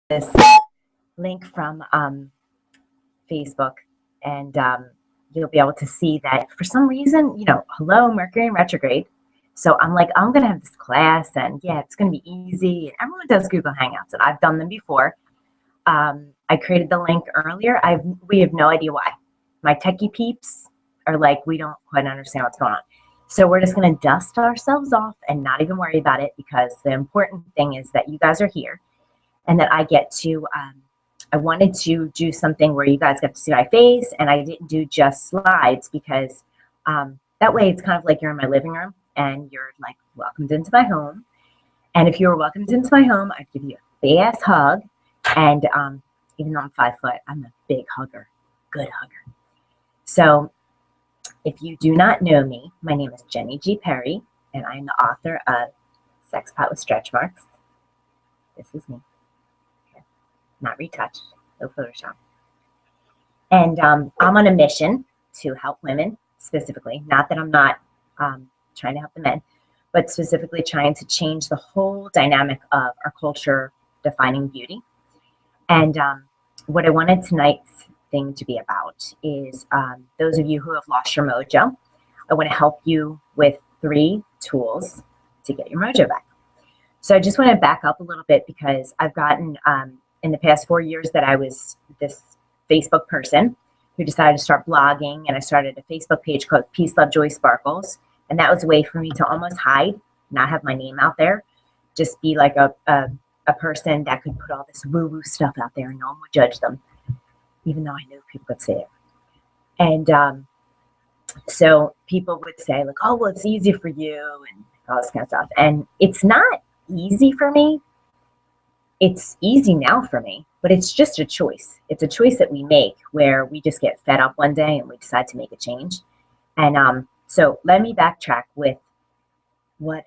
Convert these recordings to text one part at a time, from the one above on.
this link from Facebook, and you'll be able to see that for some reason, hello, Mercury in retrograde. So I'm like, I'm going to have this class, and yeah, it's going to be easy. And everyone does Google Hangouts, and I've done them before. I created the link earlier. We have no idea why. My techie peeps are like, we don't quite understand what's going on. So we're just going to dust ourselves off and not even worry about it, because the important thing is that you guys are here and that I get to, I wanted to do something where you guys get to see my face, and I didn't do just slides because that way it's kind of like you're in my living room and you're like welcomed into my home. And if you were welcomed into my home, I'd give you a big ass hug. And even though I'm 5 foot, I'm a big hugger, good hugger. So if you do not know me, my name is Jenny G. Perry, and I'm the author of Sex Pot with Stretch Marks. This is me. Okay. Not retouched, no Photoshop. And I'm on a mission to help women specifically. Not that I'm not trying to help the men, but specifically trying to change the whole dynamic of our culture defining beauty. And what I wanted tonight's thing to be about is those of you who have lost your mojo. I want to help you with 3 tools to get your mojo back. So I just want to back up a little bit, because I've gotten in the past 4 years that I was this Facebook person who decided to start blogging, and I started a Facebook page called Peace, Love, Joy, Sparkles. And that was a way for me to almost hide, not have my name out there, just be like a person that could put all this woo-woo stuff out there and no one would judge them, even though I knew people would say it. And so people would say, like, oh, well, it's easy for you and all this kind of stuff. And it's not easy for me. It's easy now for me, but it's just a choice. It's a choice that we make where we just get fed up one day and we decide to make a change. And so let me backtrack with what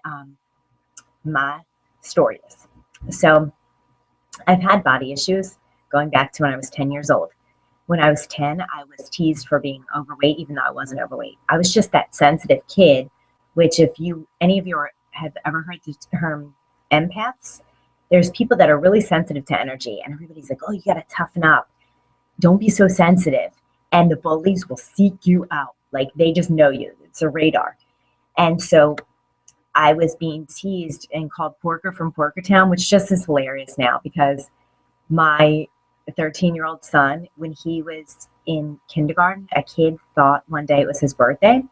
my story is. So I've had body issues going back to when I was 10 years old. When I was 10, I was teased for being overweight, even though I wasn't overweight. I was just that sensitive kid, which if any of you have ever heard the term empaths, there's people that are really sensitive to energy, and everybody's like, oh, you got to toughen up. Don't be so sensitive. And the bullies will seek you out. Like, they just know you. It's a radar. And so I was being teased and called Porker from Porkertown, which just is hilarious now, because my 13-year-old son, when he was in kindergarten, a kid thought one day it was his birthday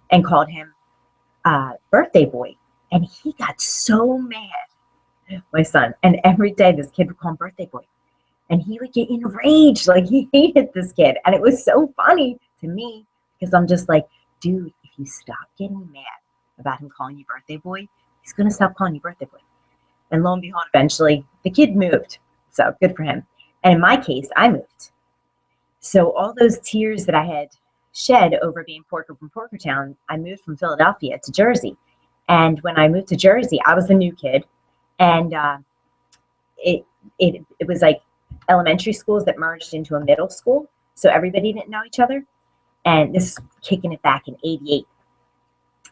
and called him birthday boy. And he got so mad, my son. And every day this kid would call him birthday boy. And he would get enraged, like he hated this kid. And it was so funny to me, because I'm just like, dude, if you stop getting mad about him calling you birthday boy, he's going to stop calling you birthday boy. And lo and behold, eventually the kid moved. So good for him. And in my case, I moved. So all those tears that I had shed over being Porker from Porkertown, I moved from Philadelphia to Jersey. And when I moved to Jersey, I was the new kid. And it was like elementary schools that merged into a middle school. So everybody didn't know each other. And this is kicking it back in '88.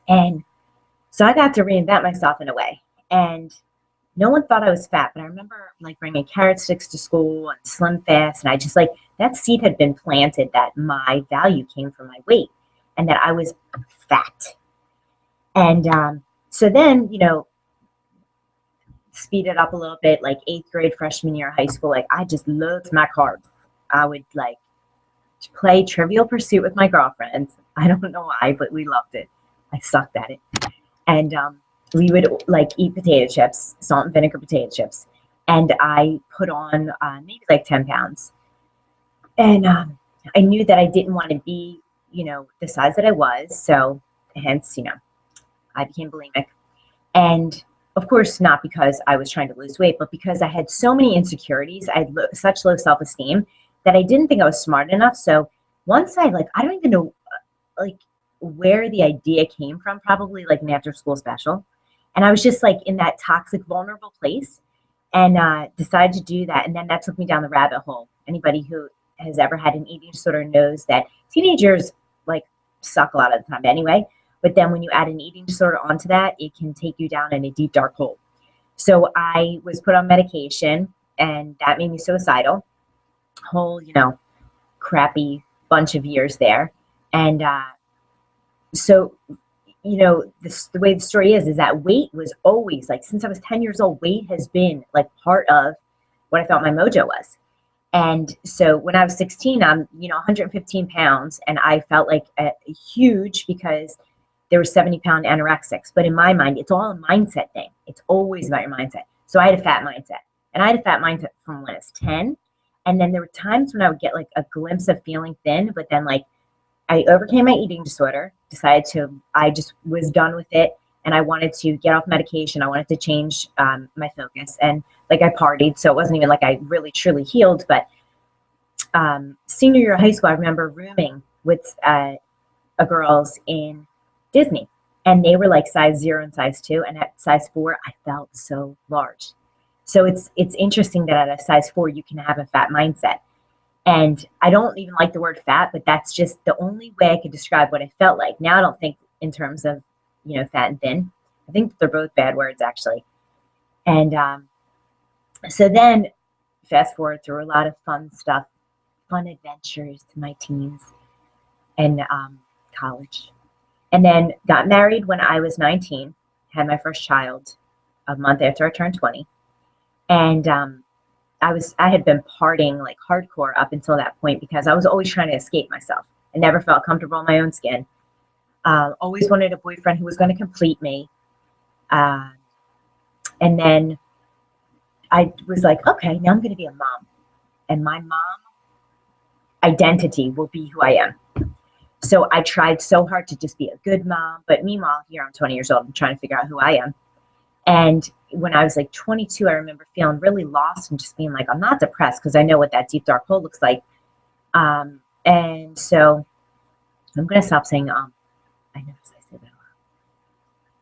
And so I got to reinvent myself in a way. And no one thought I was fat, but I remember like bringing carrot sticks to school and Slim Fast. And I just like, that seed had been planted that my value came from my weight and that I was fat. And so then, speed it up a little bit, like 8th grade, freshman year of high school, like I just loved my carbs. I would like play Trivial Pursuit with my girlfriends. I don't know why, but we loved it. I sucked at it. And we would like eat potato chips, salt and vinegar potato chips. And I put on maybe like 10 pounds. And I knew that I didn't want to be, the size that I was. So hence, I became bulimic. And of course, not because I was trying to lose weight, but because I had so many insecurities. I had such low self-esteem that I didn't think I was smart enough. So once I don't even know where the idea came from, probably like an after school special. And I was just like in that toxic, vulnerable place and decided to do that. And then that took me down the rabbit hole. Anybody who has ever had an eating disorder knows that teenagers like suck a lot of the time anyway. But then when you add an eating disorder onto that, it can take you down in a deep, dark hole. So I was put on medication and that made me suicidal. Whole, crappy bunch of years there. And so, the way the story is that weight was always like, since I was 10 years old, weight has been like part of what I thought my mojo was. And so when I was 16, I'm, 115 pounds, and I felt like huge because there were 70-pound anorexics. But in my mind, it's all a mindset thing. It's always about your mindset. So I had a fat mindset, and I had a fat mindset from when I was 10. And then there were times when I would get like a glimpse of feeling thin, but then like I overcame my eating disorder, I just was done with it. And I wanted to get off medication. I wanted to change my focus. And like I partied, so it wasn't even like I really truly healed. But senior year of high school, I remember rooming with girls in Disney. And they were like size 0 and size 2. And at size 4, I felt so large. So it's interesting that at a size 4, you can have a fat mindset. And I don't even like the word fat, but that's just the only way I could describe what I felt like. Now I don't think in terms of, fat and thin. I think they're both bad words, actually. And so then fast forward through a lot of fun stuff, fun adventures to my teens and college. And then got married when I was 19, had my first child a month after I turned 20. And I had been partying like hardcore up until that point because I was always trying to escape myself. I never felt comfortable in my own skin. Always wanted a boyfriend who was going to complete me. And then I was like, okay, now I'm going to be a mom. And my mom identity will be who I am. So I tried so hard to just be a good mom. But meanwhile, here I'm 20 years old. I'm trying to figure out who I am. And when I was like 22, I remember feeling really lost and just being like, I'm not depressed because I know what that deep, dark hole looks like. And so I'm going to stop saying, I never say that a lot.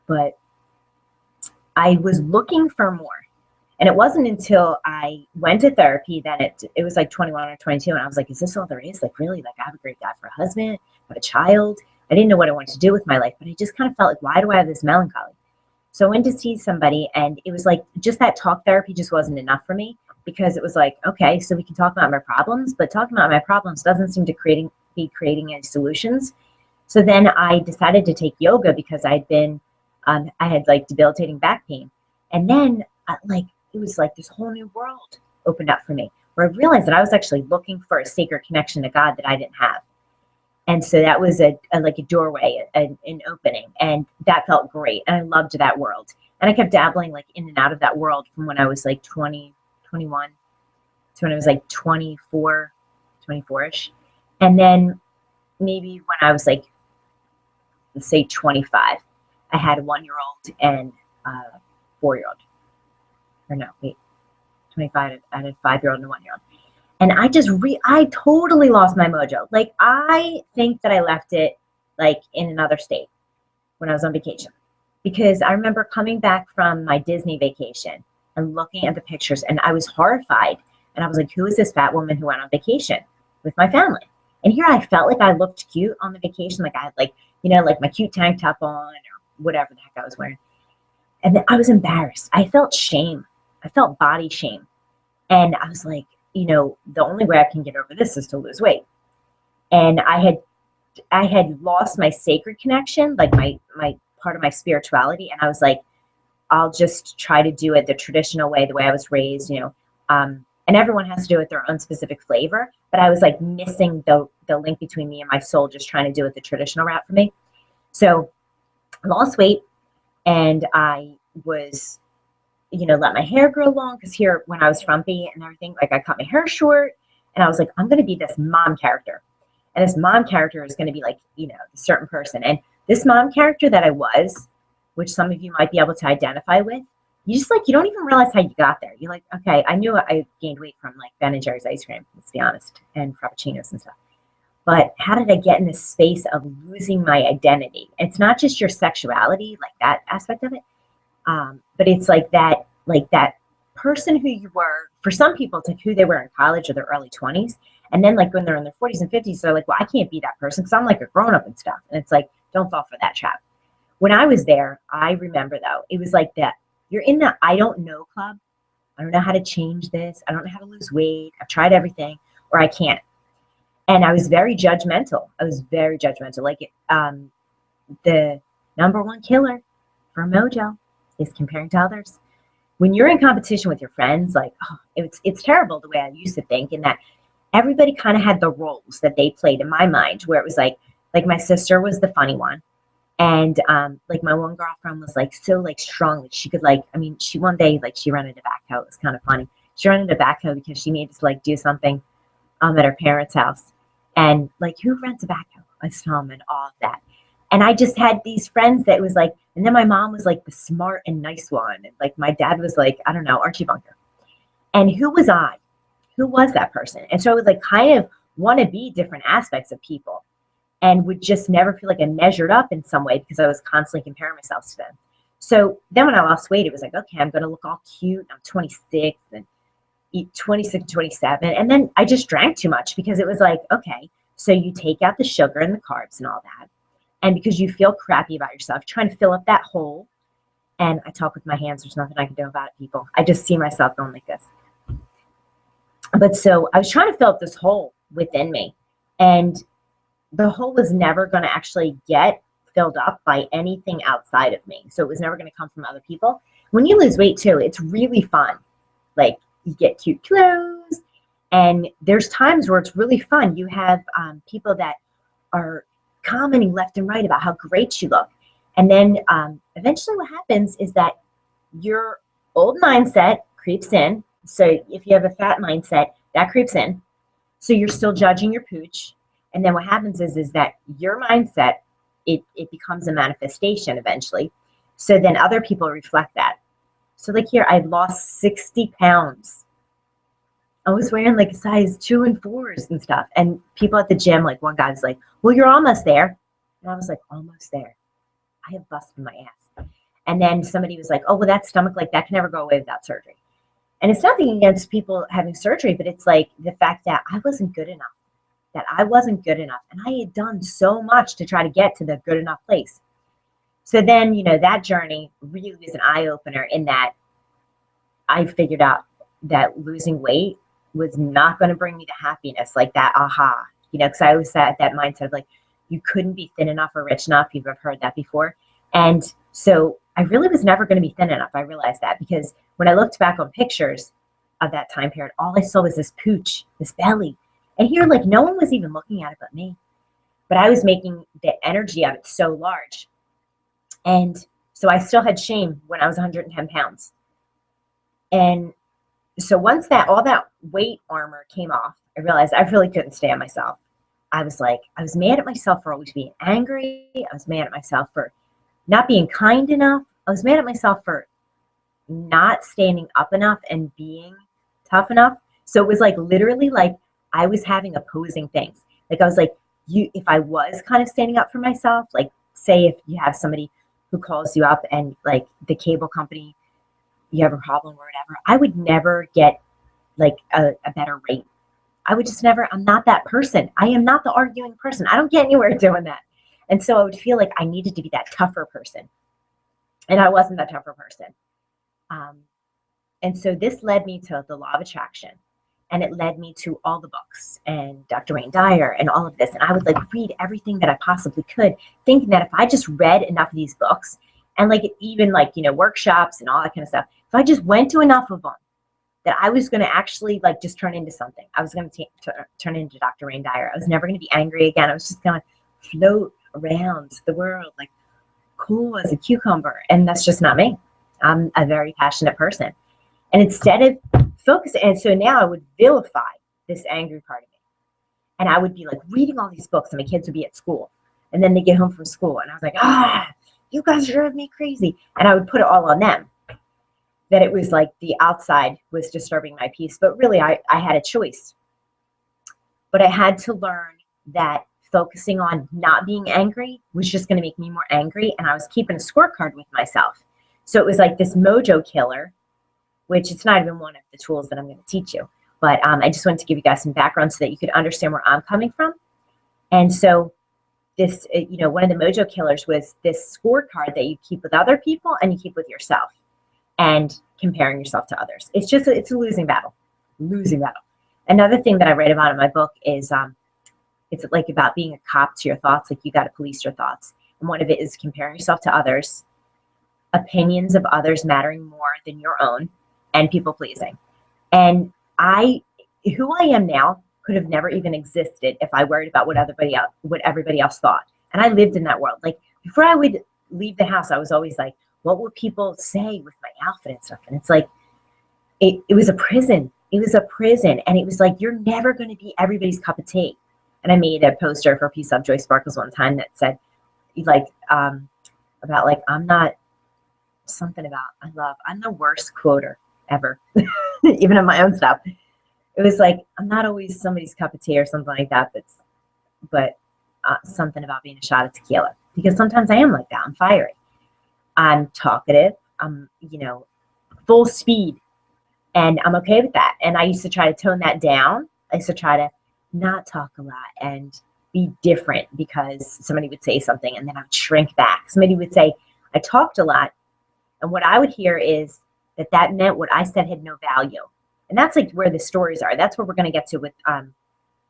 But I was looking for more. And it wasn't until I went to therapy that it was like 21 or 22. And I was like, is this all there is? Like, really? Like, I have a great guy for a husband, I have a child. I didn't know what I wanted to do with my life, but I just kind of felt like, why do I have this melancholy? So I went to see somebody, and it was like just that talk therapy just wasn't enough for me, because it was like, okay, so we can talk about my problems, but talking about my problems doesn't seem to be creating any solutions. So then I decided to take yoga because I had like debilitating back pain. And then it was like this whole new world opened up for me, where I realized that I was actually looking for a sacred connection to God that I didn't have. And so that was a doorway, an opening, and that felt great. And I loved that world. And I kept dabbling like in and out of that world from when I was like 20, 21 to when I was like 24, 24-ish. And then maybe when I was like, let's say 25, I had a 1-year-old and a 4-year-old. Or no, wait, 25, I had a 5-year-old and a 1-year-old. And I totally lost my mojo. Like, I think that I left it like in another state when I was on vacation, because I remember coming back from my Disney vacation and looking at the pictures, and I was horrified. And I was like, who is this fat woman who went on vacation with my family? And here I felt like I looked cute on the vacation. Like I had like my cute tank top on or whatever the heck I was wearing. And then I was embarrassed. I felt shame. I felt body shame. And I was like, the only way I can get over this is to lose weight. And I had lost my sacred connection, like my part of my spirituality. And I was like, I'll just try to do it the traditional way, the way I was raised, and everyone has to do it their own specific flavor. But I was like missing the link between me and my soul, just trying to do it the traditional route for me. So I lost weight, and I was let my hair grow long, because here when I was frumpy and everything, like I cut my hair short, and I was like, I'm going to be this mom character. And this mom character is going to be like, a certain person. And this mom character that I was, which some of you might be able to identify with, you don't even realize how you got there. You're like, okay, I knew I gained weight from like Ben and Jerry's ice cream, let's be honest, and Frappuccinos and stuff. But how did I get in this space of losing my identity? It's not just your sexuality, like that aspect of it. But it's like that person who you were, for some people, it's like who they were in college or their early 20s. And then like when they're in their 40s and 50s, they're like, well, I can't be that person because I'm like a grown up and stuff. And it's like, don't fall for that trap. When I was there, I remember though, it was like that. You're in the I don't know club. I don't know how to change this. I don't know how to lose weight. I've tried everything, or I can't. And I was very judgmental. I was very judgmental. Like the number one killer for Mojo is comparing to others. When you're in competition with your friends, like, oh, it's terrible the way I used to think, in that everybody kind of had the roles that they played in my mind, where it was like my sister was the funny one. And like my one girlfriend was like so like strong that she could like, I mean, she one day like she rented a backhoe. It was kind of funny. She rented a backhoe because she needed to like do something at her parents' house. And like, who rents a backhoe? I saw him and all of that. And I just had these friends that was like, and then my mom was like the smart and nice one. And like my dad was like, I don't know, Archie Bunker. And who was I? Who was that person? And so I would like kind of want to be different aspects of people, and would just never feel like I measured up in some way because I was constantly comparing myself to them. So then when I lost weight, it was like, okay, I'm going to look all cute. I'm 26 and eat 26, 27. And then I just drank too much because it was like, okay, so you take out the sugar and the carbs and all that. And because you feel crappy about yourself, trying to fill up that hole. And I talk with my hands. There's nothing I can do about it, people. I just see myself going like this. But so I was trying to fill up this hole within me. And the hole was never going to actually get filled up by anything outside of me. So it was never going to come from other people. When you lose weight too, it's really fun. Like you get cute clothes, and there's times where it's really fun. You have people that are commenting left and right about how great you look. And then eventually what happens is that your old mindset creeps in. So if you have a fat mindset, that creeps in. So you're still judging your pooch. And then what happens is that your mindset, it becomes a manifestation eventually. So then other people reflect that. So like here, I've lost 60 pounds. I was wearing like a size 2 and 4s and stuff. And people at the gym, like one guy was like, well, you're almost there. And I was like, almost there. I have busted my ass. And then somebody was like, oh, well, that stomach, like that can never go away without surgery. And it's nothing against people having surgery, but it's like the fact that I wasn't good enough. That I wasn't good enough. And I had done so much to try to get to the good enough place. So then, you know, that journey really was an eye-opener in that I figured out that losing weight was not going to bring me to happiness, like that aha, you know, because I always had that mindset of like, you couldn't be thin enough or rich enough. You've heard that before. And so I really was never going to be thin enough. I realized that because when I looked back on pictures of that time period, all I saw was this pooch, this belly. And here, like, no one was even looking at it but me. But I was making the energy of it so large. And so I still had shame when I was 110 pounds. And so once that all that weight armor came off, I realized I really couldn't stand myself. I was like, I was mad at myself for always being angry. I was mad at myself for not being kind enough. I was mad at myself for not standing up enough and being tough enough. So it was like literally like I was having opposing things. Like I was like, if I was kind of standing up for myself, like say if you have somebody who calls you up and like the cable company, you have a problem or whatever, I would never get like a better rate. I would just never, I'm not that person. I am not the arguing person. I don't get anywhere doing that. And so I would feel like I needed to be that tougher person. And I wasn't that tougher person. And so this led me to the law of attraction. And it led me to all the books and Dr. Wayne Dyer and all of this. And I would like read everything that I possibly could, thinking that if I just read enough of these books and like even like, you know, workshops and all that kind of stuff, if I just went to enough of them, that I was going to actually like just turn into something. I was going to turn into Dr. Wayne Dyer. I was never going to be angry again. I was just going to float around the world like cool as a cucumber. And that's just not me. I'm a very passionate person. And instead of focusing, and so now I would vilify this angry part of me. And I would be like reading all these books, and my kids would be at school. And then they get home from school, and I was like, you guys drive me crazy. And I would put it all on them. That it was like the outside was disturbing my peace. But really, I had a choice. But I had to learn that focusing on not being angry was just going to make me more angry. And I was keeping a scorecard with myself. So it was like this mojo killer, which it's not even one of the tools that I'm going to teach you. But I just wanted to give you guys some background so that you could understand where I'm coming from. And so this, you know, one of the mojo killers was this scorecard that you keep with other people and you keep with yourself. and comparing yourself to others. It's a losing battle. Losing battle. Another thing that I write about in my book is it's like about being a cop to your thoughts. Like you got to police your thoughts. And one of it is comparing yourself to others, opinions of others mattering more than your own, and people pleasing. And who I am now could have never even existed if I worried about what everybody else thought. And I lived in that world. Like before I would leave the house, I was always like, what would people say with my outfit and stuff? And it's like, it was a prison. It was a prison. And it was like, you're never going to be everybody's cup of tea. And I made a poster for Peace Up Joy Sparkles one time that said, like, about like, I'm not something about, I'm the worst quoter ever, even in my own stuff. It was like, I'm not always somebody's cup of tea or something like that, but something about being a shot of tequila. Because sometimes I am like that. I'm fiery. I'm talkative. I'm, full speed. And I'm okay with that. And I used to try to tone that down. I used to try to not talk a lot and be different because somebody would say something and then I would shrink back. Somebody would say, I talked a lot. And what I would hear is that meant what I said had no value. And that's like where the stories are. That's where we're going to get to with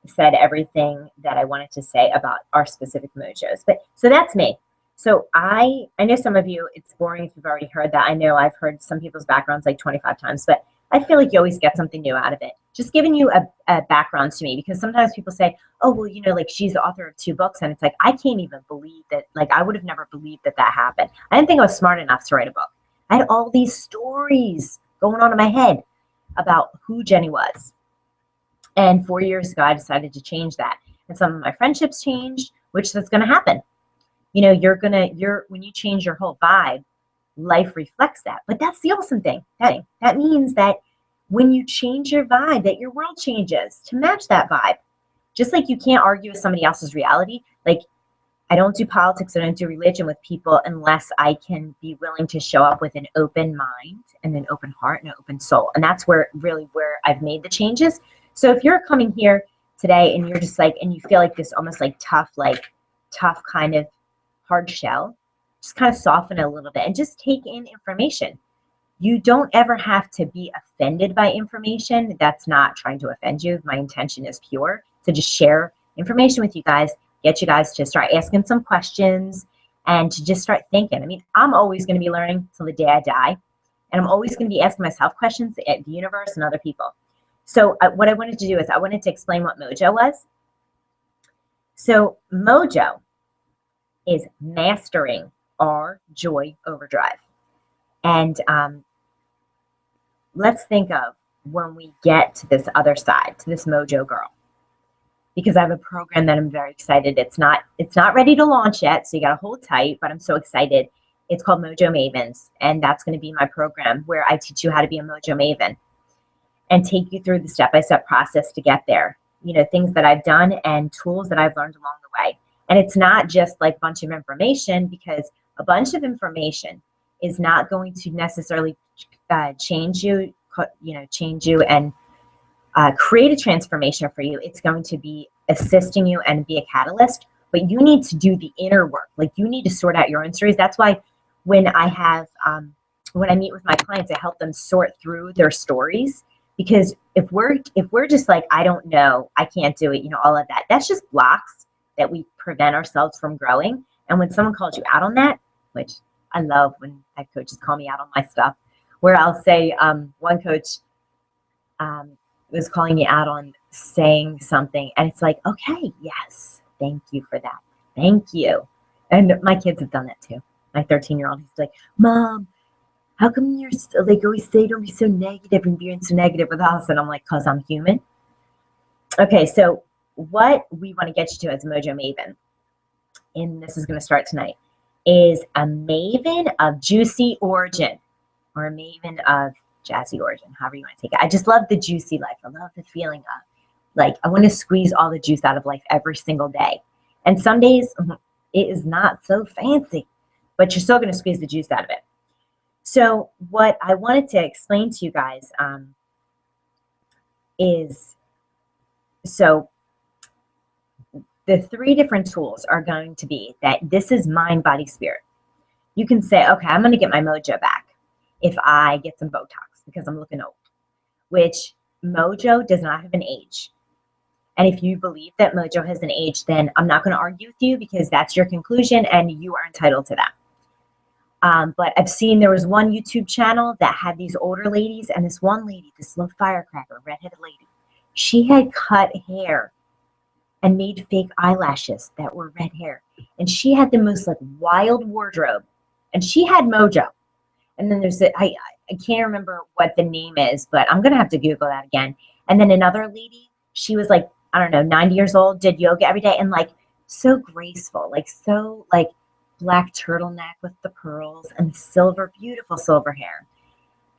said everything that I wanted to say about our specific mojos. But so that's me. So I know some of you, it's boring if you've already heard that. I know I've heard some people's backgrounds like 25 times, but I feel like you always get something new out of it. Just giving you a background to me, because sometimes people say, oh, well, like she's the author of 2 books. And it's like, I can't even believe that. Like, I would have never believed that happened. I didn't think I was smart enough to write a book. I had all these stories going on in my head about who Jenny was. And 4 years ago, I decided to change that. And some of my friendships changed, which that's going to happen. When you change your whole vibe, life reflects that. But that's the awesome thing. That means that when you change your vibe, that your world changes to match that vibe. Just like you can't argue with somebody else's reality. Like, I don't do politics, I don't do religion with people unless I can be willing to show up with an open mind and an open heart and an open soul. And that's where I've made the changes. So if you're coming here today and you're just like, and you feel like this almost like tough kind of hard shell, just kind of soften it a little bit and just take in information. You don't ever have to be offended by information. That's not trying to offend you. My intention is pure to just share information with you guys, get you guys to start asking some questions and to just start thinking. I mean, I'm always going to be learning till the day I die. And I'm always going to be asking myself questions at the universe and other people. So what I wanted to do is I wanted to explain what Mojo was. So Mojo is mastering our joy overdrive. And let's think of when we get to this other side, to this Mojo girl. Because I have a program that I'm very excited. It's not ready to launch yet, so you got to hold tight, but I'm so excited. It's called Mojo Mavens, and that's going to be my program where I teach you how to be a Mojo Maven and take you through the step-by-step process to get there. Things that I've done and tools that I've learned along the way. And it's not just like a bunch of information, because a bunch of information is not going to necessarily change you and create a transformation for you. It's going to be assisting you and be a catalyst, but you need to do the inner work. Like, you need to sort out your own stories. That's why when I meet with my clients, I help them sort through their stories, because if we're just like, I don't know, I can't do it, all of that, that's just blocks that we prevent ourselves from growing. And when someone calls you out on that, which I love when coaches call me out on my stuff, where I'll say, one coach was calling me out on saying something, and it's like, okay, yes, thank you for that, thank you. And my kids have done that too. My 13-year-old, he's like, Mom, how come you're like always say don't be so negative and being so negative with us? And I'm like, because I'm human. Okay, so what we want to get you to as a Mojo Maven, and this is going to start tonight, is a maven of juicy origin, or a maven of jazzy origin, however you want to take it. I just love the juicy life. I love the feeling of, like, I want to squeeze all the juice out of life every single day. And some days it is not so fancy, but you're still going to squeeze the juice out of it. So what I wanted to explain to you guys is, so the 3 different tools are going to be that this is mind, body, spirit. You can say, okay, I'm going to get my mojo back. if I get some Botox because I'm looking old, which Mojo does not have an age. And if you believe that Mojo has an age, then I'm not going to argue with you because that's your conclusion and you are entitled to that. But I've seen there was one YouTube channel that had these older ladies, and this one lady, this little firecracker, redheaded lady, she had cut hair and made fake eyelashes that were red hair. And she had the most like wild wardrobe. And she had Mojo. And then there's I can't remember what the name is, but I'm going to have to Google that again. And then another lady, she was like, I don't know, 90 years old, did yoga every day, and like so graceful, like so like black turtleneck with the pearls and silver, beautiful silver hair.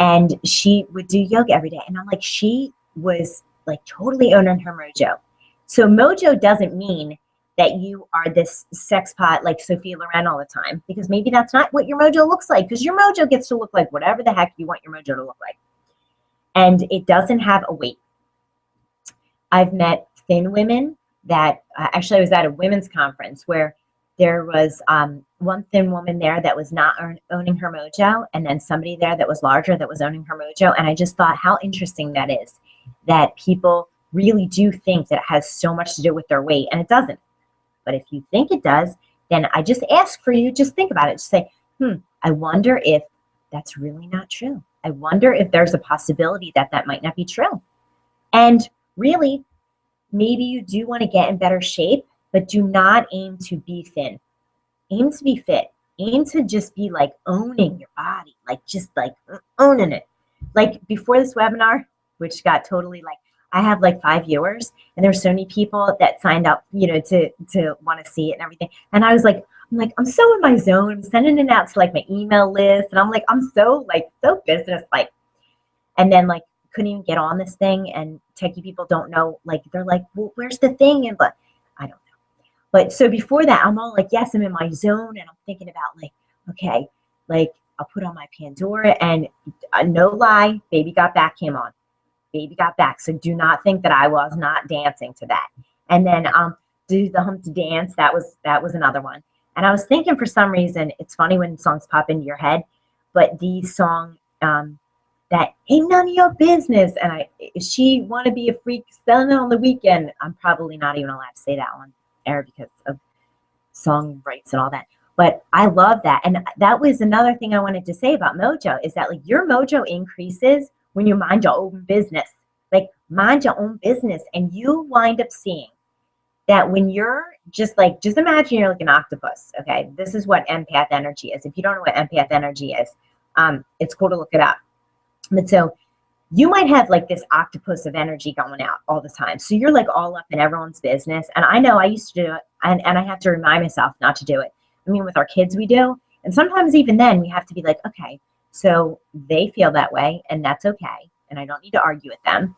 And she would do yoga every day. And I'm like, she was like totally owning her Mojo. So Mojo doesn't mean that you are this sex pot like Sophia Loren all the time, because maybe that's not what your Mojo looks like, because your Mojo gets to look like whatever the heck you want your Mojo to look like. And it doesn't have a weight. I've met thin women that actually I was at a women's conference where there was one thin woman there that was not owning her Mojo, and then somebody there that was larger that was owning her Mojo. And I just thought how interesting that is, that people really do think that it has so much to do with their weight, and it doesn't. But if you think it does, then I just ask for you, just think about it. Just say, I wonder if that's really not true. I wonder if there's a possibility that that might not be true. And really, maybe you do want to get in better shape, but do not aim to be thin. Aim to be fit. Aim to just be like owning your body, like just like owning it. Like before this webinar, which got totally like, I have like 5 viewers, and there's so many people that signed up, you know, to want to see it and everything. And I was like, I'm so in my zone. I'm sending it out to like my email list, and I'm like, I'm so business like. And then like couldn't even get on this thing, and techie people don't know, like they're like, well, where's the thing? And but I don't know. But so before that, I'm all like, yes, I'm in my zone, and I'm thinking about like, okay, like I'll put on my Pandora, and no lie, Baby Got Back came on. Baby Got Back. So do not think that I was not dancing to that. And then do the Humpty Dance. That was another one. And I was thinking, for some reason, it's funny when songs pop into your head, but the song that ain't none of your business, and she want to be a freak selling it on the weekend. I'm probably not even allowed to say that on air because of song rights and all that. But I love that. And that was another thing I wanted to say about Mojo, is that like your Mojo increases when you mind your own business. Like mind your own business, and you wind up seeing that when you're just imagine you're like an octopus. Okay, this is what empath energy is. If you don't know what empath energy is, it's cool to look it up. But so you might have like this octopus of energy going out all the time. So you're like all up in everyone's business. And I know I used to do it, and I have to remind myself not to do it. I mean, with our kids we do, and sometimes even then we have to be like, okay, so they feel that way, and that's okay, and I don't need to argue with them.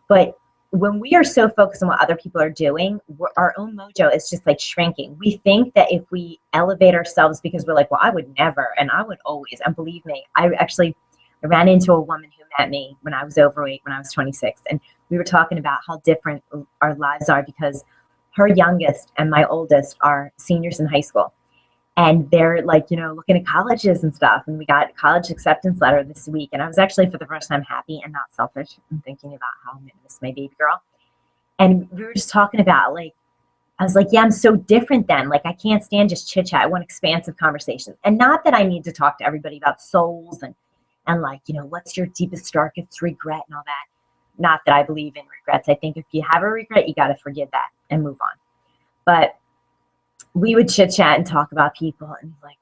But when we are so focused on what other people are doing, our own Mojo is just like shrinking. We think that if we elevate ourselves because we're like, well, I would never, and I would always, and believe me, I ran into a woman who met me when I was overweight, when I was 26, and we were talking about how different our lives are because her youngest and my oldest are seniors in high school. And they're like, looking at colleges and stuff. And we got a college acceptance letter this week. And I was actually, for the first time, happy and not selfish. I'm thinking about how I'm going to miss my baby girl. And we were just talking about, like, I was like, yeah, I'm so different then. Like, I can't stand just chit chat. I want expansive conversations. And not that I need to talk to everybody about souls and like, what's your deepest, darkest regret and all that. Not that I believe in regrets. I think if you have a regret, you got to forgive that and move on. But we would chit chat and talk about people, and like,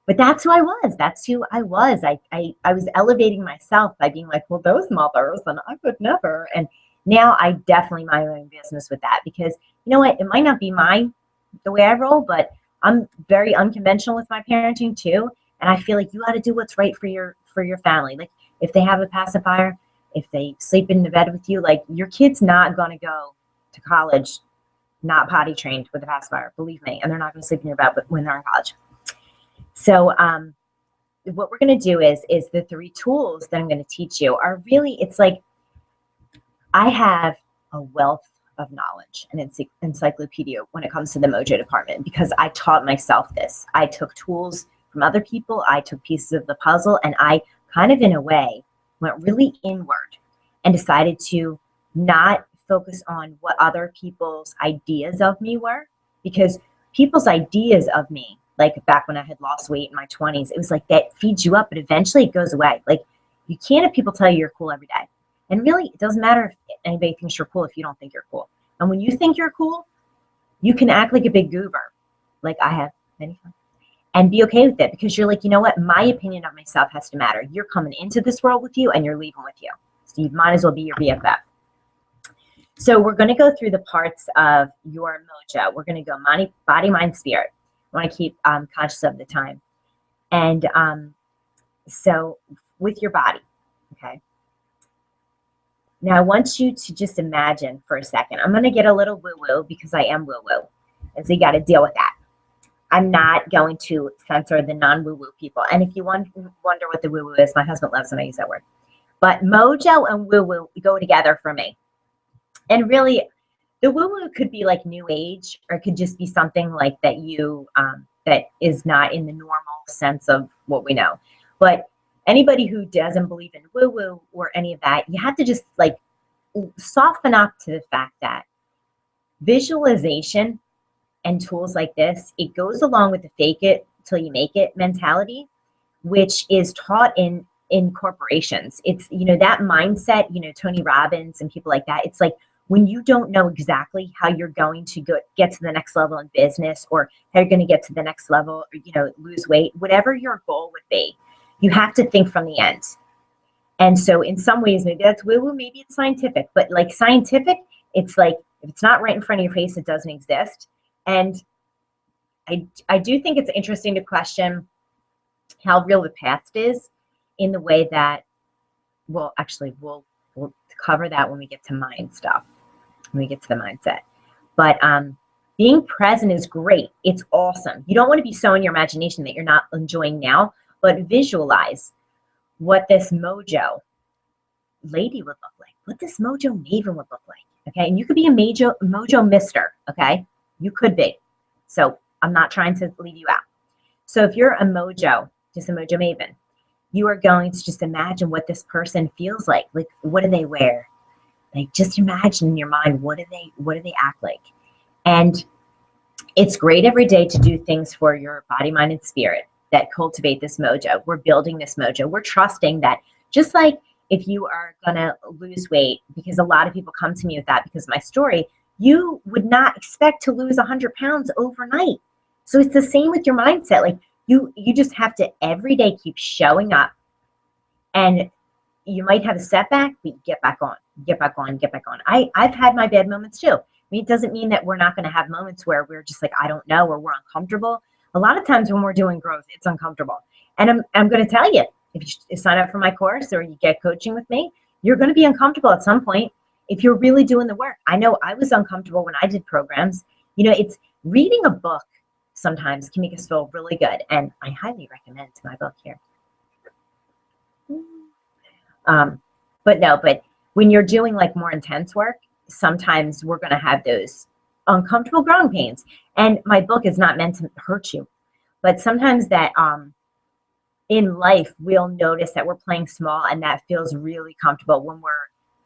but that's who I was. That's who I was. I was elevating myself by being like, well, those mothers, and I would never. And now I definitely mind my own business with that, because you know what? It might not be the way I roll, but I'm very unconventional with my parenting too. And I feel like you got to do what's right for your family. Like if they have a pacifier, if they sleep in the bed with you, like your kid's not going to go to college not potty trained with a pacifier, believe me, and they're not going to sleep in your bed when they're in college. So what we're going to do is the 3 tools that I'm going to teach you are really, it's like I have a wealth of knowledge and encyclopedia when it comes to the Mojo department, because I taught myself this. I took tools from other people, I took pieces of the puzzle, and I kind of in a way, went really inward and decided to not focus on what other people's ideas of me were, because people's ideas of me, like back when I had lost weight in my 20s, it was like that feeds you up, but eventually it goes away. Like, you can't have people tell you you're cool every day. And really, it doesn't matter if anybody thinks you're cool if you don't think you're cool. And when you think you're cool, you can act like a big goober, like I have many times, and be okay with it, because you're like, you know what? My opinion of myself has to matter. You're coming into this world with you and you're leaving with you. So you might as well be your BFF. So we're going to go through the parts of your mojo. We're going to go body, mind, spirit. I want to keep conscious of the time. And so with your body, okay? Now I want you to just imagine for a second. I'm going to get a little woo-woo because I am woo-woo. And so you got to deal with that. I'm not going to censor the non-woo-woo people. And if you wonder what the woo-woo is, my husband loves when I use that word. But mojo and woo-woo go together for me. And really, the woo-woo could be like new age, or it could just be something like that that is not in the normal sense of what we know. But anybody who doesn't believe in woo-woo or any of that, you have to just like soften up to the fact that visualization and tools like this, it goes along with the fake it till you make it mentality, which is taught in corporations. It's, that mindset, Tony Robbins and people like that. It's like, when you don't know exactly how you're going to get to the next level in business, or how you're going to get to the next level, or, lose weight, whatever your goal would be, you have to think from the end. And so in some ways, maybe that's woo-woo, maybe it's scientific, but like scientific, it's like, if it's not right in front of your face, it doesn't exist. And I do think it's interesting to question how real the past is, in the way that, well, actually, we'll cover that when we get to mind stuff, when we get to the mindset. But being present is great. It's awesome. You don't want to be so in your imagination that you're not enjoying now, but visualize what this mojo lady would look like, what this mojo maven would look like. Okay. And you could be a mojo mister. Okay. You could be. So I'm not trying to leave you out. So if you're a mojo, just a mojo maven, you are going to just imagine what this person feels like. Like, what do they wear? Like, just imagine in your mind, what do they act like? And it's great every day to do things for your body, mind, and spirit that cultivate this mojo. We're building this mojo. We're trusting that, just like if you are going to lose weight, because a lot of people come to me with that because of my story, you would not expect to lose 100 pounds overnight. So it's the same with your mindset. Like, you just have to every day keep showing up, and you might have a setback, but get back on, get back on, get back on. I've had my bad moments too. I mean, it doesn't mean that we're not going to have moments where we're just like, I don't know, or we're uncomfortable. A lot of times when we're doing growth, it's uncomfortable. And I'm going to tell you, if you sign up for my course or you get coaching with me, you're going to be uncomfortable at some point if you're really doing the work. I know I was uncomfortable when I did programs. It's reading a book sometimes can make us feel really good. And I highly recommend my book here. But when you're doing like more intense work, sometimes we're going to have those uncomfortable growing pains. And my book is not meant to hurt you, but sometimes that in life, we'll notice that we're playing small, and that feels really comfortable.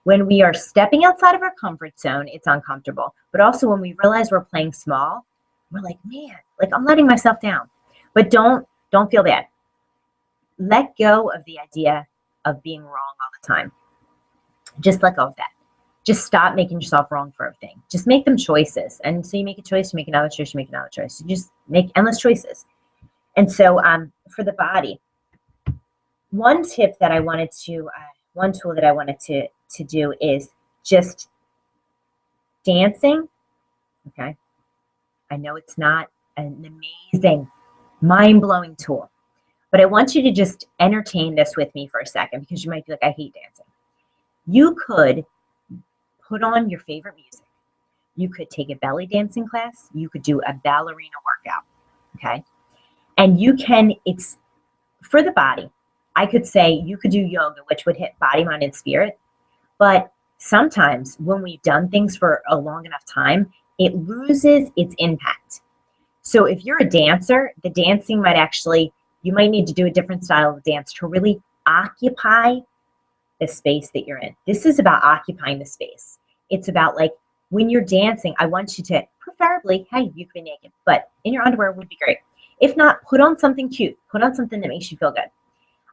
When we are stepping outside of our comfort zone, it's uncomfortable. But also when we realize we're playing small, we're like, man, like I'm letting myself down. But don't feel bad. Let go of the idea of being wrong all the time. Just let go of that. Just stop making yourself wrong for everything. Just make them choices. And so you make a choice, you make another choice, you make another choice. You just make endless choices. And so for the body, one tool that I wanted to do is just dancing. Okay. I know it's not an amazing, mind-blowing tool, but I want you to just entertain this with me for a second, because you might be like, I hate dancing. You could put on your favorite music. You could take a belly dancing class. You could do a ballerina workout. Okay. And it's for the body. I could say you could do yoga, which would hit body, mind, and spirit. But sometimes when we've done things for a long enough time, it loses its impact. So if you're a dancer, the dancing you might need to do a different style of dance to really occupy the space that you're in. This is about occupying the space. It's about like when you're dancing, I want you to preferably, hey, you can be naked, but in your underwear would be great. If not, put on something cute. Put on something that makes you feel good.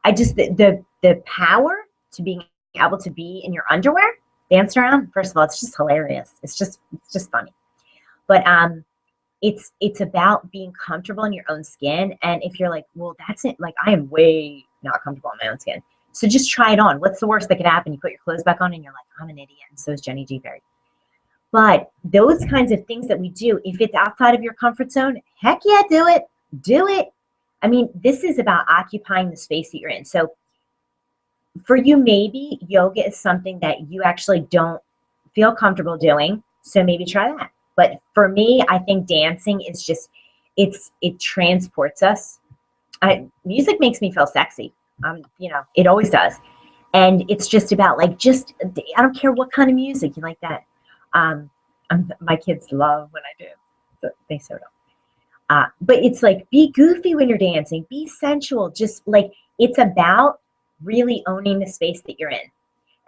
I just the power to being able to be in your underwear, dancing around. First of all, it's just hilarious. It's just funny. But it's about being comfortable in your own skin. And if you're like, well, that's it. Like I am way not comfortable in my own skin. So just try it on. What's the worst that could happen? You put your clothes back on and you're like, I'm an idiot. And so is Jenny G. Berry. But those kinds of things that we do, if it's outside of your comfort zone, heck yeah, do it. Do it. I mean, this is about occupying the space that you're in. So for you, maybe yoga is something that you actually don't feel comfortable doing. So maybe try that. But for me, I think dancing is just, it transports us. Music makes me feel sexy. It always does. And it's just about like, I don't care what kind of music you like that. My kids love when I do, so they so don't. But it's like, be goofy when you're dancing, be sensual. Just like, it's about really owning the space that you're in.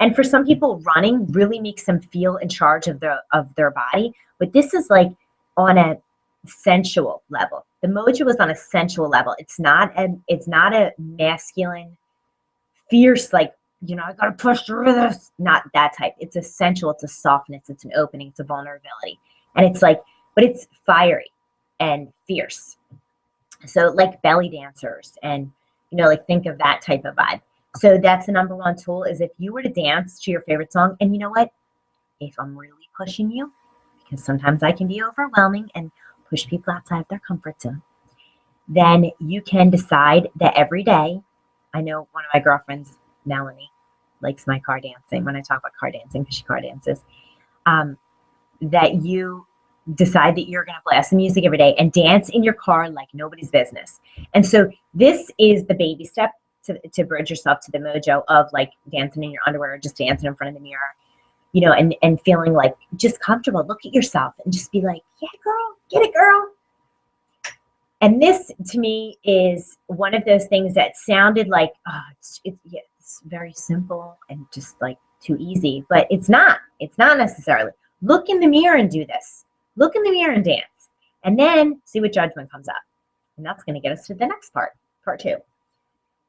And for some people, running really makes them feel in charge of their body. But this is like on a sensual level. The Mojo is on a sensual level. It's not a masculine, fierce, like, I got to push through this. Not that type. It's a sensual, it's a softness, it's an opening, it's a vulnerability. And it's like, but it's fiery and fierce. So like belly dancers and, like think of that type of vibe. So that's the number one tool is if you were to dance to your favorite song, and you know what? If I'm really pushing you, because sometimes I can be overwhelming and push people outside their comfort zone, then you can decide that every day, I know one of my girlfriends, Melanie, likes my car dancing when I talk about car dancing because she car dances, that you decide that you're going to blast the music every day and dance in your car like nobody's business. And so this is the baby step to bridge yourself to the Mojo of like dancing in your underwear or just dancing in front of the mirror, and feeling like just comfortable. Look at yourself and just be like, yeah, girl, get it, girl. And this to me is one of those things that sounded like, it's very simple and just like too easy, but it's not necessarily. Look in the mirror and do this. Look in the mirror and dance, and then see what judgment comes up. And that's going to get us to the next part 2.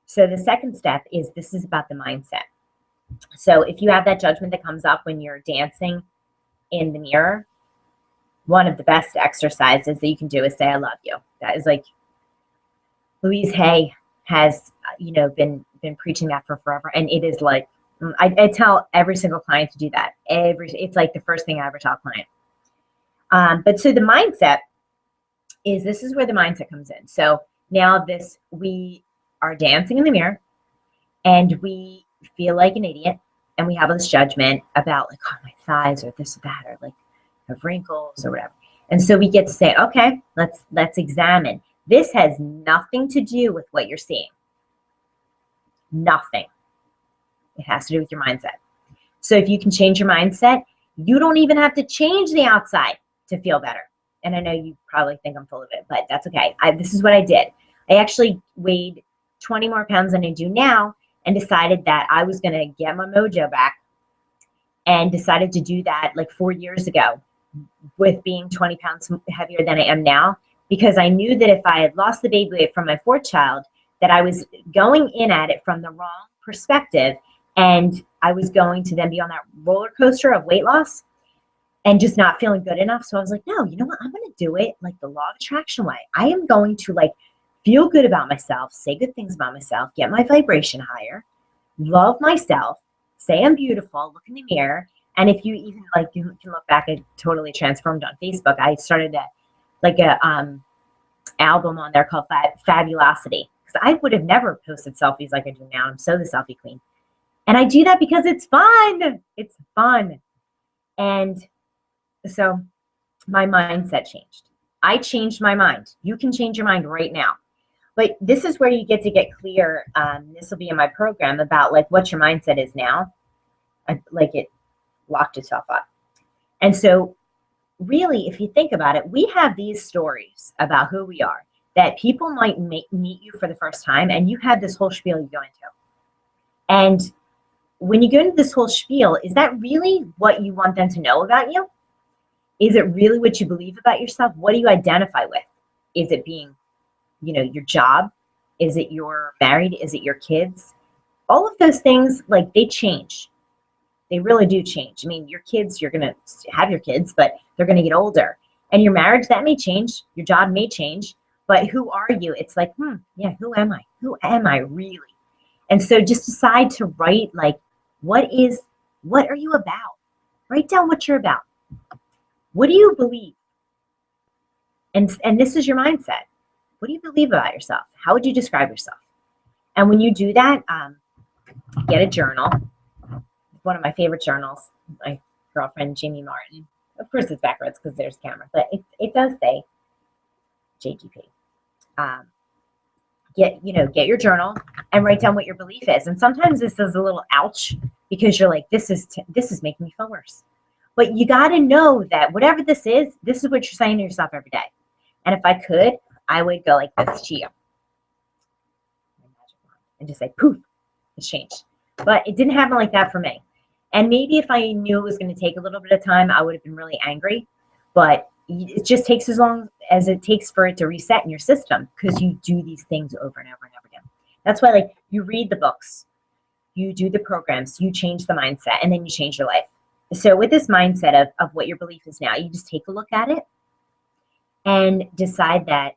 So the second step is this is about the mindset. So if you have that judgment that comes up when you're dancing in the mirror, one of the best exercises that you can do is say, I love you. That is like Louise Hay has, been preaching that for forever. And it is like, I tell every single client to do that. It's like the first thing I ever tell a client. But so the mindset this is where the mindset comes in. So now we are dancing in the mirror and we feel like an idiot and we have this judgment about like, oh, my thighs or this or that, or like have wrinkles or whatever. And so we get to say, okay, let's examine. This has nothing to do with what you're seeing. Nothing. It has to do with your mindset. So if you can change your mindset, you don't even have to change the outside to feel better. And I know you probably think I'm full of it, but that's okay. This is what I did. I actually weighed 20 more pounds than I do now and decided that I was going to get my mojo back, and decided to do that like 4 years ago with being 20 pounds heavier than I am now, because I knew that if I had lost the baby weight from my 4th child, that I was going in at it from the wrong perspective, and I was going to then be on that roller coaster of weight loss and just not feeling good enough. So I was like, no, you know what? I'm going to do it like the law of attraction way. I am going to like feel good about myself, say good things about myself, get my vibration higher, love myself, say I'm beautiful, look in the mirror. And if you even like, you can look back, I totally transformed on Facebook. I started a album on there called Fabulosity, because I would have never posted selfies like I do now. I'm so the selfie queen. And I do that because it's fun. It's fun. And so my mindset changed. I changed my mind. You can change your mind right now. But this is where you get to get clear. This will be in my program about like what your mindset is now. Like it locked itself up. And so really, if you think about it, we have these stories about who we are that people might meet you for the first time, and you have this whole spiel you go into. And when you go into this whole spiel, is that really what you want them to know about you? Is it really what you believe about yourself? What do you identify with? Is it being, your job? Is it your married? Is it your kids? All of those things, like, they change. They really do change. I mean, your kids, you're going to have your kids, but they're going to get older. And your marriage, that may change. Your job may change. But who are you? It's like, yeah, who am I? Who am I really? And so just decide to write, like, what are you about? Write down what you're about. What do you believe? And this is your mindset. What do you believe about yourself? How would you describe yourself? And when you do that, get a journal. One of my favorite journals, my girlfriend, Jamie Martin. Of course, it's backwards because there's a camera, but it does say JGP. Get your journal and write down what your belief is. And sometimes this is a little ouch because you're like, this is making me feel worse. But you got to know that whatever this is what you're saying to yourself every day. And if I could, I would go like this to you. And just say, poof, it's changed. But it didn't happen like that for me. And maybe if I knew it was going to take a little bit of time, I would have been really angry. But it just takes as long as it takes for it to reset in your system, because you do these things over and over and over again. That's why, like, you read the books, you do the programs, you change the mindset, and then you change your life. So with this mindset of what your belief is now, you just take a look at it and decide that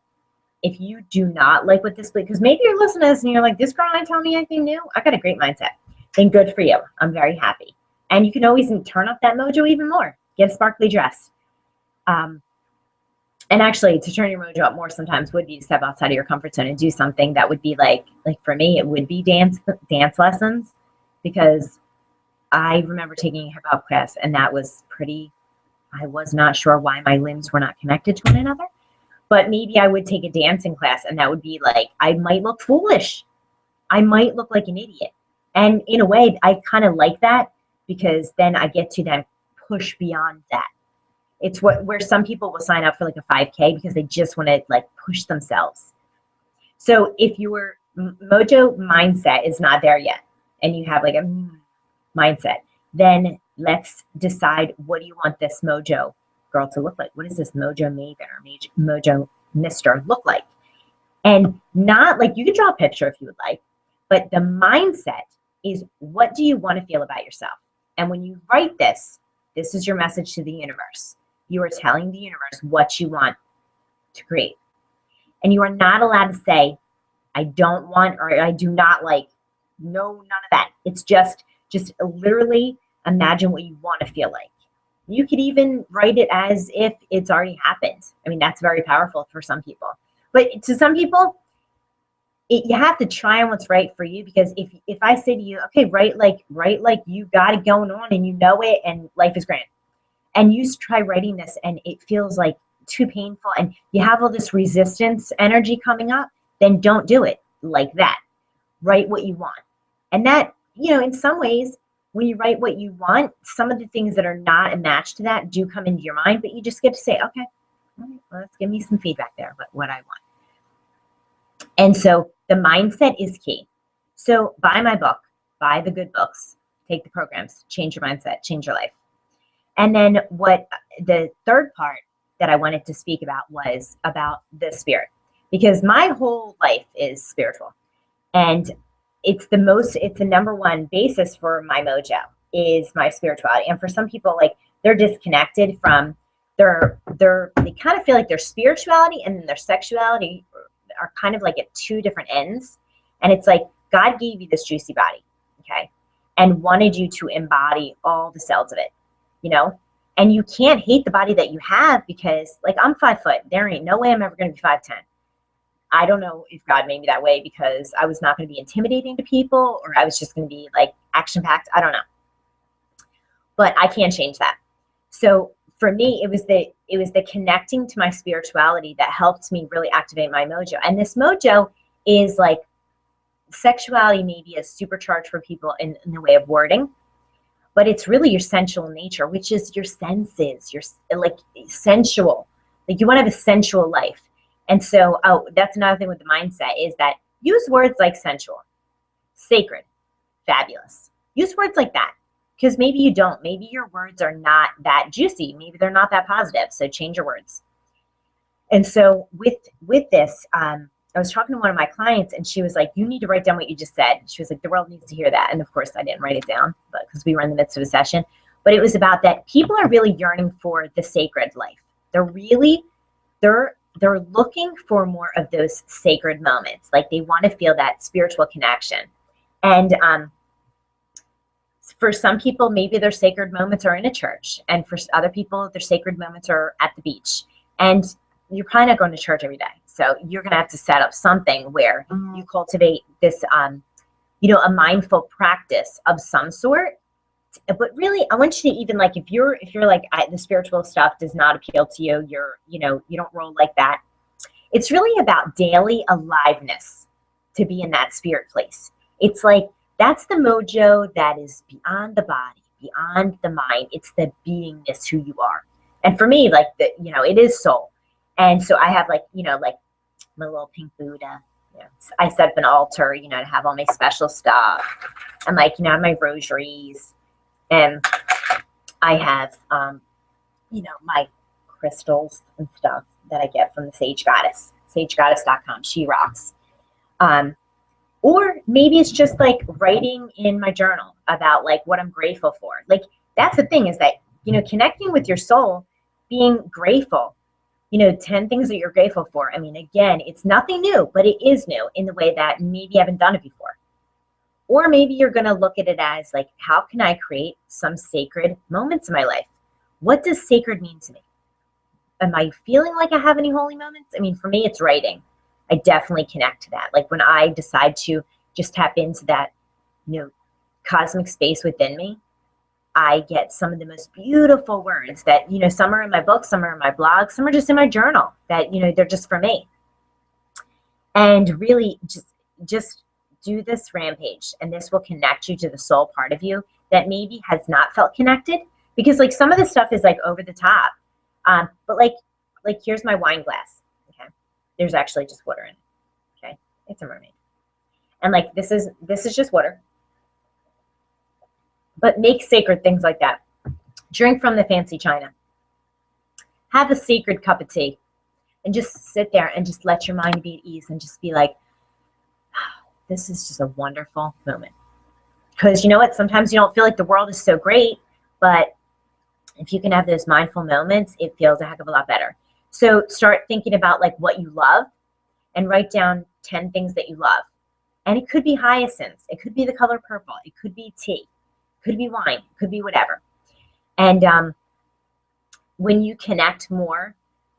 if you do not like what this belief, because maybe you're listening to this and you're like, this girl ain't telling me anything new. I got a great mindset. Then good for you. I'm very happy. And you can always turn up that mojo even more. Get a sparkly dress. And actually, to turn your mojo up more sometimes would be to step outside of your comfort zone and do something that would be like for me, it would be dance lessons, because I remember taking a hip hop class, and that was I was not sure why my limbs were not connected to one another. But maybe I would take a dancing class, and that would be like, I might look foolish. I might look like an idiot. And in a way, I kind of like that, because then I get to then push beyond that. It's where some people will sign up for like a 5K because they just want to like push themselves. So if your mojo mindset is not there yet, and you have like a mindset, then let's decide, what do you want this mojo girl to look like? What does this Mojo Maven or Mojo Mister look like? And not like, you can draw a picture if you would like, but the mindset is, what do you want to feel about yourself? And when you write this is your message to the universe. You are telling the universe what you want to create. And you are not allowed to say, I don't want, or I do not like. No, none of that. It's just literally imagine what you want to feel like. You could even write it as if it's already happened. I mean, that's very powerful for some people. But to some people, you have to try on what's right for you, because if I say to you, okay, write like you got it going on and you know it and life is grand, and you try writing this and it feels like too painful and you have all this resistance energy coming up, then don't do it like that. Write what you want. And that, in some ways, when you write what you want, some of the things that are not a match to that do come into your mind, but you just get to say, okay, all right, well, let's give me some feedback there, but what I want. And so the mindset is key. So buy my book, buy the good books, take the programs, change your mindset, change your life. And then what the third part that I wanted to speak about was about the spirit, because my whole life is spiritual, and it's the number one basis for my mojo is my spirituality. And for some people, like, they're disconnected from they kind of feel like their spirituality and their sexuality are kind of like at two different ends. And it's like, God gave you this juicy body, okay, and wanted you to embody all the cells of it, and you can't hate the body that you have, because, like, I'm 5 foot. There ain't no way I'm ever going to be 5'10". I don't know if God made me that way because I was not going to be intimidating to people, or I was just going to be like action packed. I don't know, but I can't change that. So for me, it was the connecting to my spirituality that helped me really activate my mojo. And this mojo is like, sexuality maybe is supercharged for people in the way of wording, but it's really your sensual nature, which is your senses. You're like sensual, like you want to have a sensual life. And so, that's another thing with the mindset, is that use words like sensual, sacred, fabulous. Use words like that, because maybe you don't. Maybe your words are not that juicy. Maybe they're not that positive. So change your words. And so with this, I was talking to one of my clients, and she was like, you need to write down what you just said. She was like, the world needs to hear that. And of course I didn't write it down, but because we were in the midst of a session. But it was about that people are really yearning for the sacred life. They're looking for more of those sacred moments. Like they want to feel that spiritual connection. And for some people, maybe their sacred moments are in a church. And for other people, their sacred moments are at the beach. And you're probably not going to church every day. So you're going to have to set up something where you cultivate this, a mindful practice of some sort. But really, I want you to even like, if you're like, the spiritual stuff does not appeal to you, you don't roll like that. It's really about daily aliveness to be in that spirit place. It's like, that's the mojo that is beyond the body, beyond the mind. It's the beingness who you are. And for me, like it is soul. And so I have like my little pink Buddha. I set up an altar, to have all my special stuff. And like, my rosaries. And I have, my crystals and stuff that I get from the Sage Goddess, sagegoddess.com. She rocks. Or maybe it's just like writing in my journal about like what I'm grateful for. Like that's the thing is that, connecting with your soul, being grateful, 10 things that you're grateful for. I mean, again, it's nothing new, but it is new in the way that maybe you haven't done it before. Or maybe you're going to look at it as like, how can I create some sacred moments in my life? What does sacred mean to me? Am I feeling like I have any holy moments? I mean, for me, it's writing. I definitely connect to that. Like when I decide to just tap into that, cosmic space within me, I get some of the most beautiful words that, some are in my book, some are in my blog, some are just in my journal that, they're just for me. And really just do this rampage, and this will connect you to the soul part of you that maybe has not felt connected, because like some of this stuff is like over the top. But like here's my wine glass. Okay. There's actually just water in it. Okay. It's a mermaid. And like, this is just water, but make sacred things like that. Drink from the fancy china, have a sacred cup of tea, and just sit there and just let your mind be at ease and just be like, this is just a wonderful moment. Because you know what? Sometimes you don't feel like the world is so great, but if you can have those mindful moments, it feels a heck of a lot better. So start thinking about like what you love and write down 10 things that you love. And it could be hyacinths. It could be the color purple. It could be tea. It could be wine. It could be whatever. And when you connect more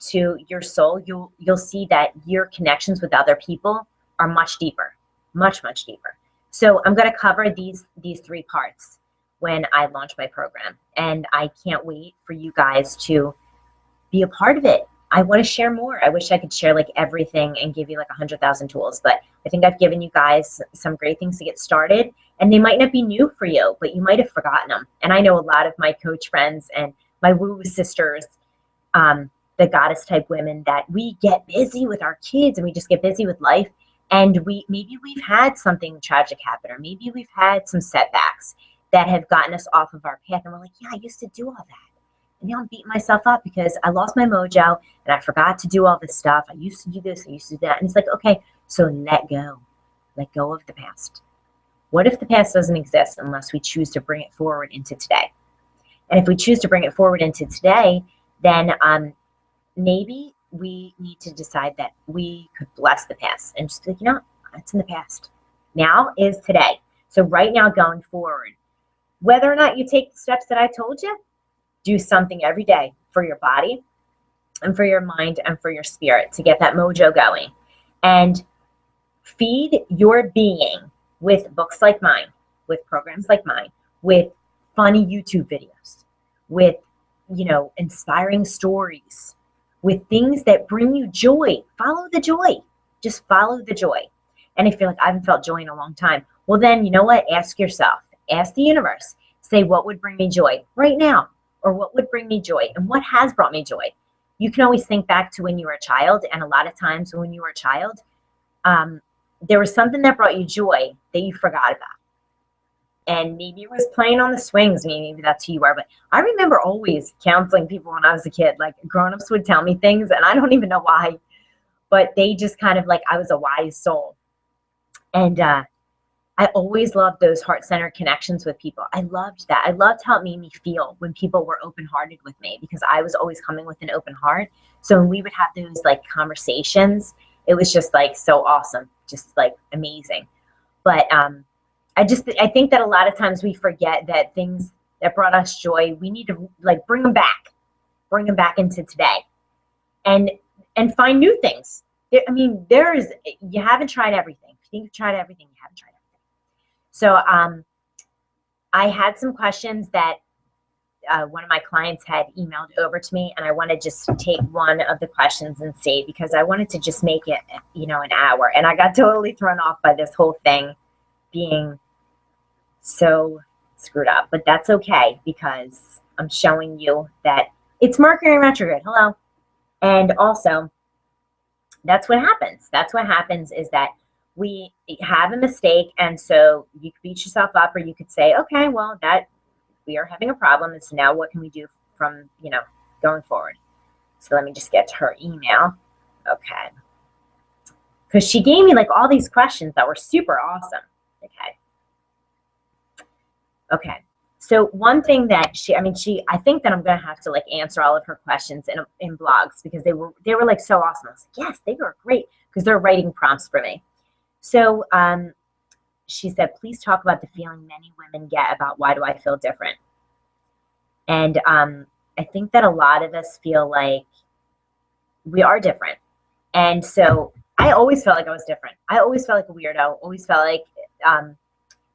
to your soul, you'll see that your connections with other people are much deeper. Much, much deeper. So I'm going to cover these 3 parts when I launch my program. And I can't wait for you guys to be a part of it. I want to share more. I wish I could share like everything and give you like 100,000 tools, but I think I've given you guys some great things to get started, and they might not be new for you, but you might have forgotten them. And I know a lot of my coach friends and my woo sisters, the goddess type women, that we get busy with our kids and we just get busy with life. And maybe we've had something tragic happen, or maybe we've had some setbacks that have gotten us off of our path. And we're like, yeah, I used to do all that. And now I'm beating myself up because I lost my mojo and I forgot to do all this stuff. I used to do this, I used to do that. And it's like, okay, so let go. Let go of the past. What if the past doesn't exist unless we choose to bring it forward into today? And if we choose to bring it forward into today, then maybe we need to decide that we could bless the past and just be like, it's in the past. Now is today. So right now going forward, whether or not you take the steps that I told you, do something every day for your body and for your mind and for your spirit to get that mojo going. And feed your being with books like mine, with programs like mine, with funny YouTube videos, with, inspiring stories, with things that bring you joy. Follow the joy. Just follow the joy. And if you're like, I haven't felt joy in a long time, well then, you know what? Ask yourself, ask the universe, say what would bring me joy right now, or what would bring me joy, and what has brought me joy. You can always think back to when you were a child, and a lot of times when you were a child, there was something that brought you joy that you forgot about. And maybe it was playing on the swings. Maybe that's who you are. But I remember always counseling people when I was a kid. Like grown-ups would tell me things, and I don't even know why, but they just kind of like I was a wise soul. And I always loved those heart-centered connections with people. I loved that. I loved how it made me feel when people were open-hearted with me, because I was always coming with an open heart. So when we would have those like conversations, it was just like so awesome, just like amazing. But I think that a lot of times we forget that things that brought us joy, we need to like bring them back into today, and find new things. I mean, you haven't tried everything. If you think you've tried everything, you haven't tried everything. So I had some questions that one of my clients had emailed over to me, and I want to just take one of the questions and see, because I wanted to just make it, an hour. And I got totally thrown off by this whole thing being so screwed up, but that's okay, because I'm showing you that it's Mercury retrograde. Hello. And also, that's what happens. That's what happens is that we have a mistake, and so you could beat yourself up, or you could say, okay, well, that we are having a problem, and so now what can we do from going forward? So let me just get to her email. Okay, because she gave me like all these questions that were super awesome. Okay, so one thing that I think that I'm gonna have to like answer all of her questions in blogs, because they were like so awesome. I was like, yes, they were great, because they're writing prompts for me. So she said, please talk about the feeling many women get about why do I feel different. And I think that a lot of us feel like we are different. And so I always felt like I was different. I always felt like a weirdo, always felt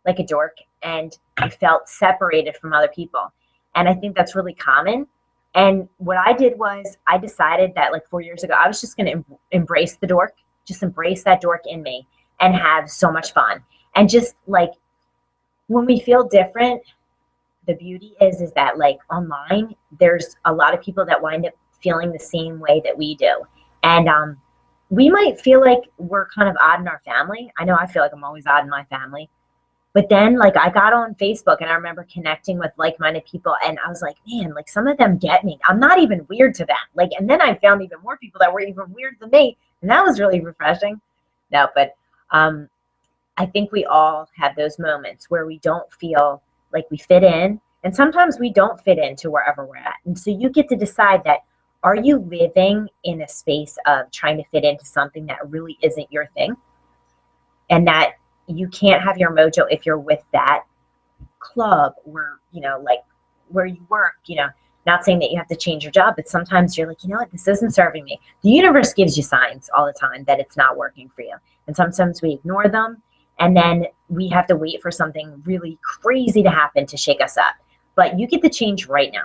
like a dork, and I felt separated from other people. And I think that's really common. And what I did was I decided that like 4 years ago, I was just going to embrace the dork, just embrace that dork in me, and have so much fun. And just like when we feel different, the beauty is that like online, there's a lot of people that wind up feeling the same way that we do. And we might feel like we're kind of odd in our family. I know I feel like I'm always odd in my family. But then like I got on Facebook, and I remember connecting with like-minded people, and I was like, man, like some of them get me. I'm not even weird to them. Like, and then I found even more people that were even weird than me. And that was really refreshing. No, but I think we all have those moments where we don't feel like we fit in. And sometimes we don't fit into wherever we're at. And so you get to decide that, are you living in a space of trying to fit into something that really isn't your thing? And that you can't have your mojo if you're with that club or, like where you work, not saying that you have to change your job, but sometimes you're like, you know what, this isn't serving me. The universe gives you signs all the time that it's not working for you. And sometimes we ignore them, and then we have to wait for something really crazy to happen to shake us up. But you get the change right now.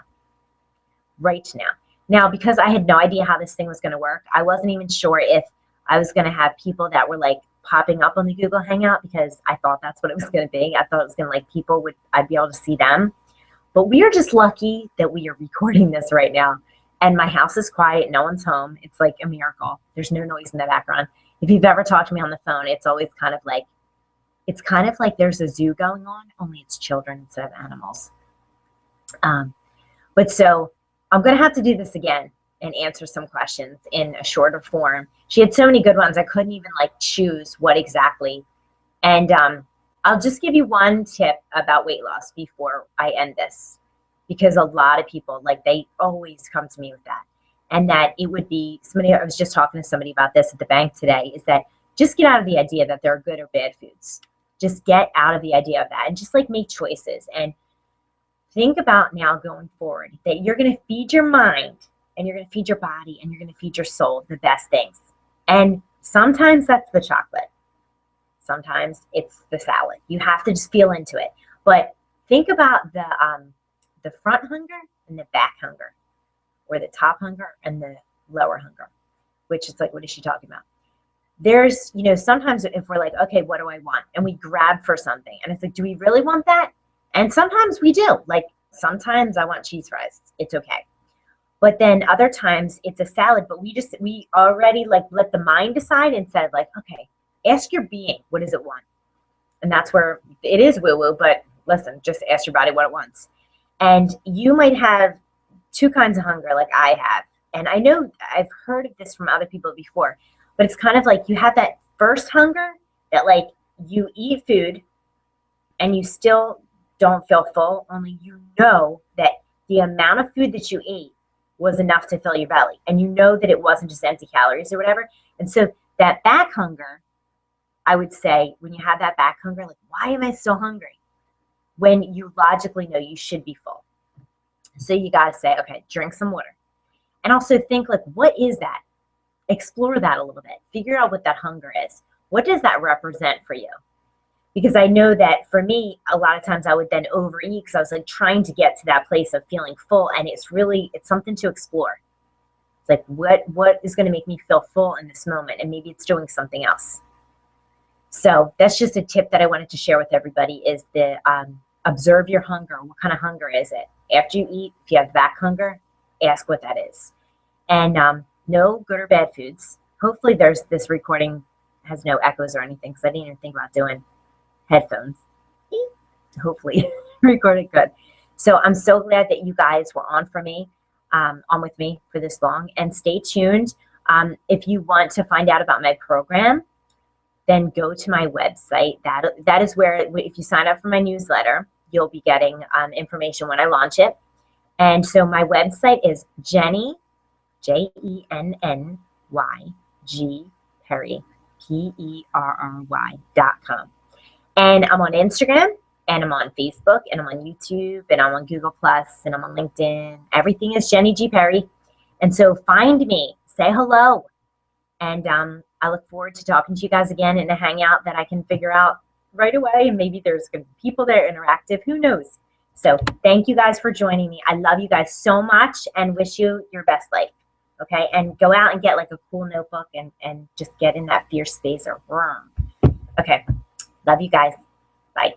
Right now. Now, because I had no idea how this thing was going to work, I wasn't even sure if I was going to have people that were like popping up on the Google Hangout, because I thought that's what it was going to be. I thought it was going to like I'd be able to see them. But we are just lucky that we are recording this right now. And my house is quiet. No one's home. It's like a miracle. There's no noise in the background. If you've ever talked to me on the phone, it's always kind of like there's a zoo going on, only it's children instead of animals. But so I'm going to have to do this again and answer some questions in a shorter form. She had so many good ones. I couldn't even like choose what exactly. And I'll just give you one tip about weight loss before I end this, because a lot of people, like, they always come to me with that. And that it would be somebody, I was just talking to somebody about this at the bank today, is that just get out of the idea that there are good or bad foods. Just get out of the idea of that and just like make choices. And think about now going forward that you're going to feed your mind, and you're going to feed your body, and you're going to feed your soul the best things. And sometimes that's the chocolate. Sometimes it's the salad. You have to just feel into it. But think about the front hunger and the back hunger, or the top hunger and the lower hunger, which is like, what is she talking about? There's, sometimes if we're like, okay, what do I want? And we grab for something, and it's like, do we really want that? And sometimes we do. Like, sometimes I want cheese fries. It's okay. But then other times it's a salad, but we already like let the mind decide instead of like, okay, ask your being, what does it want? And that's where it is woo-woo, but listen, just ask your body what it wants. And you might have two kinds of hunger like I have. And I know I've heard of this from other people before, but it's kind of like you have that first hunger that like you eat food and you still don't feel full, only you know that the amount of food that you ate was enough to fill your belly. And you know that it wasn't just empty calories or whatever. And so that back hunger, I would say, when you have that back hunger, like, why am I so hungry? When you logically know you should be full. So you got to say, okay, drink some water. And also think, like, what is that? Explore that a little bit. Figure out what that hunger is. What does that represent for you? Because I know that for me, a lot of times I would then overeat because I was like trying to get to that place of feeling full. And it's something to explore. It's like, what is going to make me feel full in this moment? And maybe it's doing something else. So that's just a tip that I wanted to share with everybody is the observe your hunger. What kind of hunger is it? After you eat, if you have back hunger, ask what that is. And no good or bad foods. Hopefully this recording has no echoes or anything because I didn't even think about doing headphones. Hopefully recorded good. So I'm so glad that you guys were on with me for this long, and stay tuned. If you want to find out about my program, then go to my website. That is where, if you sign up for my newsletter, you'll be getting information when I launch it. And so my website is Jenny, JENNY, G Perry, PERRY.com. And I'm on Instagram, and I'm on Facebook, and I'm on YouTube, and I'm on Google Plus, and I'm on LinkedIn. Everything is Jenny G Perry. And so find me, say hello, and I look forward to talking to you guys again in a hangout that I can figure out right away. And maybe there's going to be people there interactive. Who knows? So thank you guys for joining me. I love you guys so much and wish you your best life. Okay. And go out and get like a cool notebook and just get in that fierce space or okay. Love you guys. Bye.